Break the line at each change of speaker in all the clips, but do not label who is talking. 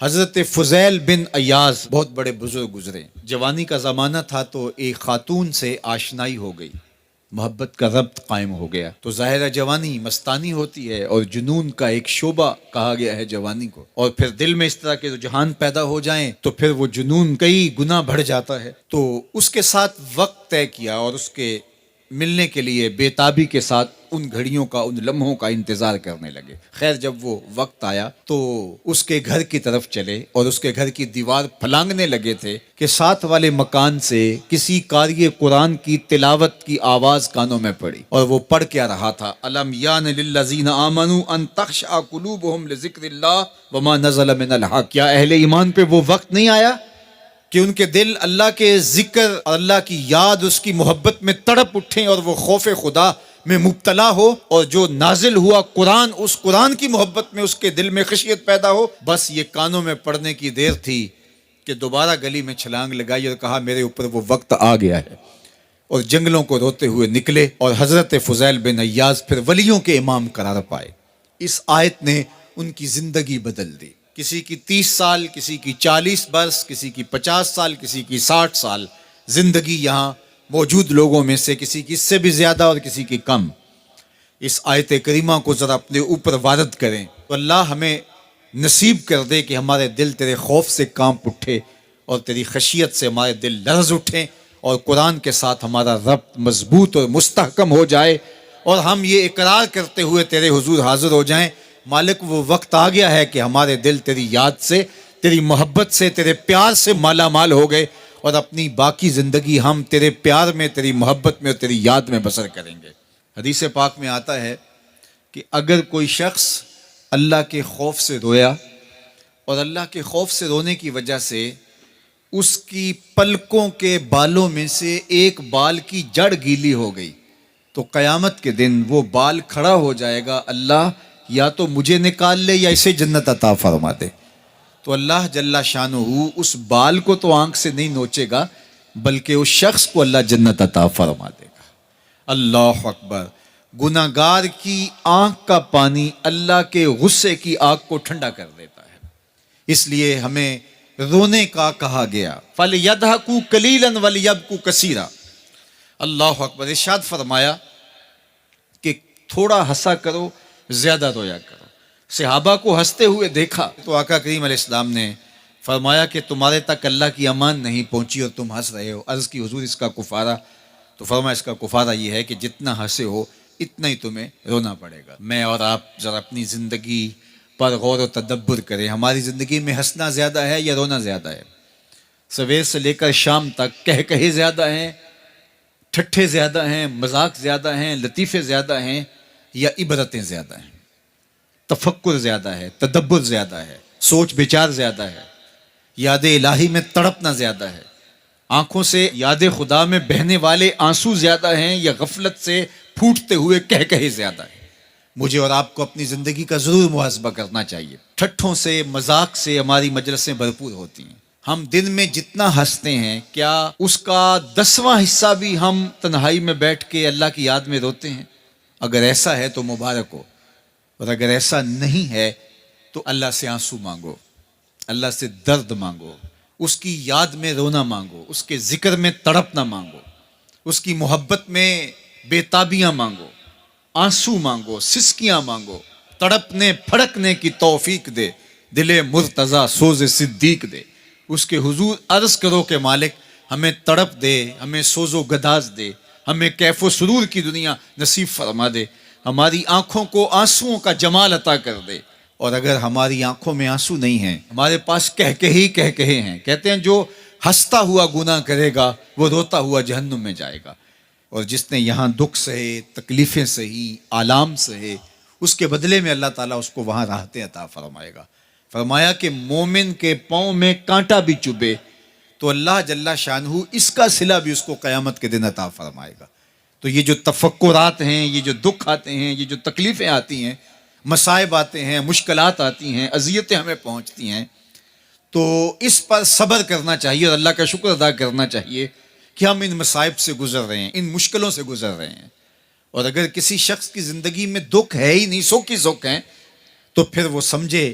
حضرت فضیل بن ایاز بہت بڑے بزرگ گزرے. جوانی کا زمانہ تھا تو ایک خاتون سے آشنائی ہو گئی، محبت کا ربط قائم ہو گیا. تو ظاہر جوانی مستانی ہوتی ہے اور جنون کا ایک شعبہ کہا گیا ہے جوانی کو، اور پھر دل میں اس طرح کے رجحان پیدا ہو جائیں تو پھر وہ جنون کئی گنا بڑھ جاتا ہے. تو اس کے ساتھ وقت طے کیا اور اس کے ملنے کے لیے بے تابی کے ساتھ ان گھڑیوں کا، ان لمحوں کا انتظار کرنے لگے. خیر جب وہ وقت آیا تو اس کے گھر کی طرف چلے اور اس کے گھر کی دیوار پھلانگنے لگے تھے کہ ساتھ والے مکان سے کسی قاری قرآن کی تلاوت کی آواز کانوں میں پڑی. اور وہ پڑھ کیا رہا تھا، الم یان للذین آمنوا ان تخشع قلوبهم لذکر اللہ وما نزل من الحق. کیا اہل ایمان پہ وہ وقت نہیں آیا کہ ان کے دل اللہ کے ذکر اور اللہ کی یاد، اس کی محبت میں تڑپ اٹھیں اور وہ خوف خدا میں مبتلا ہو، اور جو نازل ہوا قرآن، اس قرآن کی محبت میں اس کے دل میں خشیت پیدا ہو. بس یہ کانوں میں پڑنے کی دیر تھی کہ دوبارہ گلی میں چھلانگ لگائی اور کہا میرے اوپر وہ وقت آ گیا ہے، اور جنگلوں کو روتے ہوئے نکلے. اور حضرت فضیل بن ایاز پھر ولیوں کے امام قرار پائے. اس آیت نے ان کی زندگی بدل دی. کسی کی 30 سال، کسی کی 40 برس، کسی کی 50 سال، کسی کی 60 سال زندگی یہاں موجود لوگوں میں سے کسی کی اس سے بھی زیادہ اور کسی کی کم. اس آیت کریمہ کو ذرا اپنے اوپر وارد کریں تو اللہ ہمیں نصیب کر دے کہ ہمارے دل تیرے خوف سے کانپ اٹھے اور تیری خشیت سے ہمارے دل لرز اٹھیں، اور قرآن کے ساتھ ہمارا ربط مضبوط اور مستحکم ہو جائے، اور ہم یہ اقرار کرتے ہوئے تیرے حضور حاضر ہو جائیں، مالک وہ وقت آ گیا ہے کہ ہمارے دل تیری یاد سے، تیری محبت سے، تیرے پیار سے مالا مال ہو گئے، اور اپنی باقی زندگی ہم تیرے پیار میں، تیری محبت میں اور تیری یاد میں بسر کریں گے. حدیث پاک میں آتا ہے کہ اگر کوئی شخص اللہ کے خوف سے رویا اور اللہ کے خوف سے رونے کی وجہ سے اس کی پلکوں کے بالوں میں سے ایک بال کی جڑ گیلی ہو گئی تو قیامت کے دن وہ بال کھڑا ہو جائے گا، اللہ یا تو مجھے نکال لے یا اسے جنت عطا فرما دے. تو اللہ جل شانہ اس بال کو تو آنکھ سے نہیں نوچے گا، بلکہ اس شخص کو اللہ جنت عطا فرما دے گا. اللہ اکبر. گناہگار کی آنکھ کا پانی اللہ کے غصے کی آگ کو ٹھنڈا کر دیتا ہے. اس لیے ہمیں رونے کا کہا گیا، فَلْيَضْحَكُوا قَلِيلًا وَلْيَبْكُوا كَثِيرًا. اللہ اکبر. ارشاد فرمایا کہ تھوڑا ہنسا کرو، زیادہ رویا کرو. صحابہ کو ہنستے ہوئے دیکھا تو آقا کریم علیہ السلام نے فرمایا کہ تمہارے تک اللہ کی امان نہیں پہنچی اور تم ہنس رہے ہو. عرض کی حضور اس کا کفارہ؟ تو فرمایا اس کا کفارہ یہ ہے کہ جتنا ہنسے ہو اتنا ہی تمہیں رونا پڑے گا. میں اور آپ ذرا اپنی زندگی پر غور و تدبر کریں. ہماری زندگی میں ہنسنا زیادہ ہے یا رونا زیادہ ہے؟ سویر سے لے کر شام تک کہے زیادہ ہیں، ٹھٹھے زیادہ ہیں، مذاق زیادہ ہیں، لطیفے زیادہ ہیں، یا عبرتیں زیادہ ہیں؟ تفکر زیادہ ہے، تدبر زیادہ ہے، سوچ بچار زیادہ ہے، یاد الہی میں تڑپنا زیادہ ہے، آنکھوں سے یاد خدا میں بہنے والے آنسو زیادہ ہیں، یا غفلت سے پھوٹتے ہوئے کہے زیادہ ہے؟ مجھے اور آپ کو اپنی زندگی کا ضرور محاسبہ کرنا چاہیے. ٹھٹھوں سے، مذاق سے ہماری مجلسیں بھرپور ہوتی ہیں. ہم دن میں جتنا ہنستے ہیں کیا اس کا 10واں حصہ بھی ہم تنہائی میں بیٹھ کے اللہ کی یاد میں روتے ہیں؟ اگر ایسا ہے تو مبارک ہو، اور اگر ایسا نہیں ہے تو اللہ سے آنسو مانگو، اللہ سے درد مانگو، اس کی یاد میں رونا مانگو، اس کے ذکر میں تڑپنا مانگو، اس کی محبت میں بے تابیاں مانگو، آنسو مانگو، سسکیاں مانگو. تڑپنے پھڑکنے کی توفیق دے، دل مرتضیٰ سوز صدیق دے. اس کے حضور عرض کرو کہ مالک ہمیں تڑپ دے، ہمیں سوز و گداز دے، ہمیں کیف و سرور کی دنیا نصیب فرما دے، ہماری آنکھوں کو آنسوؤں کا جمال عطا کر دے. اور اگر ہماری آنکھوں میں آنسو نہیں ہیں، ہمارے پاس کہے ہیں، کہتے ہیں جو ہنستا ہوا گناہ کرے گا وہ روتا ہوا جہنم میں جائے گا، اور جس نے یہاں دکھ سہے، تکلیفیں سہی، آلام سہے، اس کے بدلے میں اللہ تعالیٰ اس کو وہاں راحتیں عطا فرمائے گا. فرمایا کہ مومن کے پاؤں میں کانٹا بھی چبھے تو اللہ جل شانہ اس کا صلہ بھی اس کو قیامت کے دن عطا فرمائے گا. تو یہ جو تفکرات ہیں، یہ جو دکھ آتے ہیں، یہ جو تکلیفیں آتی ہیں، مصائب آتے ہیں، مشکلات آتی ہیں، اذیتیں ہمیں پہنچتی ہیں، تو اس پر صبر کرنا چاہیے اور اللہ کا شکر ادا کرنا چاہیے کہ ہم ان مصائب سے گزر رہے ہیں، ان مشکلوں سے گزر رہے ہیں. اور اگر کسی شخص کی زندگی میں دکھ ہے ہی نہیں، سکھ ہی سکھ ہیں، تو پھر وہ سمجھے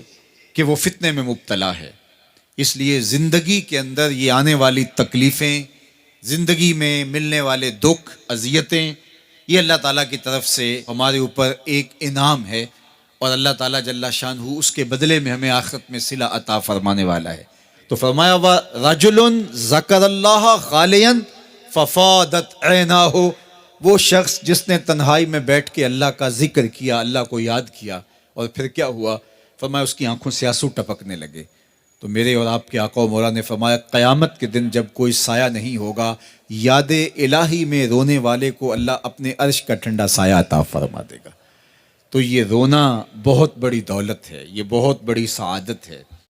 کہ وہ فتنے میں مبتلا ہے. اس لیے زندگی کے اندر یہ آنے والی تکلیفیں، زندگی میں ملنے والے دکھ، اذیتیں، یہ اللہ تعالیٰ کی طرف سے ہمارے اوپر ایک انعام ہے، اور اللہ تعالیٰ جل شانہ اس کے بدلے میں ہمیں آخرت میں صلہ عطا فرمانے والا ہے. تو فرمایا رجل ذکر اللہ خالیا ففاضت عیناہ، وہ شخص جس نے تنہائی میں بیٹھ کے اللہ کا ذکر کیا، اللہ کو یاد کیا، اور پھر کیا ہوا؟ فرمایا اس کی آنکھوں سے آنسو ٹپکنے لگے. تو میرے اور آپ کے آقا و مولا نے فرمایا قیامت کے دن جب کوئی سایہ نہیں ہوگا، یاد الہی میں رونے والے کو اللہ اپنے عرش کا ٹھنڈا سایہ عطا فرما دے گا. تو یہ رونا بہت بڑی دولت ہے، یہ بہت بڑی سعادت ہے.